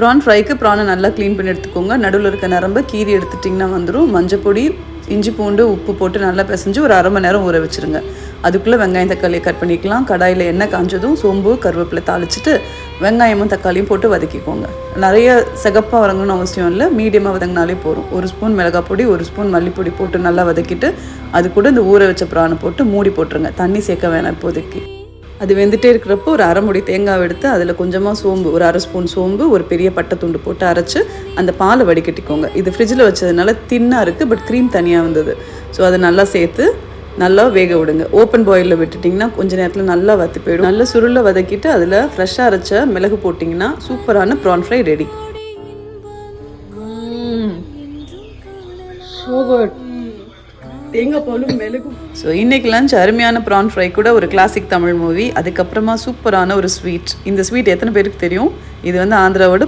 PRAN ஃப்ரைக்கு ப்ரானை நல்லா clean பண்ணி எடுத்துக்கோங்க. நடுவில் இருக்க நரம்பை கீறி எடுத்துட்டிங்கன்னா வந்துடும். மஞ்சள் பொடி, இஞ்சி பூண்டு, உப்பு போட்டு நல்லா பிசைஞ்சு ஒரு அரை மணி நேரம் ஊற வச்சுருங்க. அதுக்குள்ளே வெங்காயம் தக்காளியை கட் பண்ணிக்கலாம். கடாயில் எண்ணெய் காஞ்சதும் சோம்பு கருவேப்பிலை தாளிச்சிட்டு வெங்காயமும் தக்காளியும் போட்டு வதக்கிக்கோங்க. நிறைய சிகப்பாக வதங்கணும்னு அவசியம் இல்லை, மீடியமாக வதங்கினாலே போதும். 1 ஸ்பூன் மிளகாய் பொடி, 1 ஸ்பூன் மல்லிப்பொடி போட்டு நல்லா வதக்கிட்டு அது கூட இந்த ஊற வச்ச ப்ரானை போட்டு மூடி போட்டுருங்க. தண்ணி சேர்க்க வேணாம் இப்போதைக்கு. அது வெந்துகிட்டே இருக்கிறப்போ ஒரு அரை முடி தேங்காய் எடுத்து அதில் கொஞ்சமாக சோம்பு, ஒரு அரை ஸ்பூன் சோம்பு, ஒரு பெரிய பட்டை துண்டு போட்டு அரைச்சி அந்த பாலை வடிகட்டிக்கோங்க. இது ஃப்ரிட்ஜில் வச்சதுனால தின்னாக இருக்குது, பட் க்ரீம் தனியாக வந்தது. ஸோ அதை நல்லா சேர்த்து நல்லா வேக விடுங்க. ஓப்பன் பாயிலில் விட்டுட்டிங்கன்னா கொஞ்சம் நேரத்தில் நல்லா வற்றி போயிடும். நல்லா சுருளை வதக்கிட்டு அதில் ஃப்ரெஷ்ஷாக அரைச்ச மிளகு போட்டிங்கன்னா சூப்பரான ப்ரான் ஃப்ரை ரெடி. தேங்காய் பாலும் மிளகும். ஸோ இன்றைக்கி லஞ்ச் அருமையான ப்ரான் ஃப்ரை கூட ஒரு கிளாசிக் தமிழ் மூவி, அதுக்கப்புறமா சூப்பரான ஒரு ஸ்வீட். இந்த ஸ்வீட் எத்தனை பேருக்கு தெரியும்? இது வந்து ஆந்திராவோட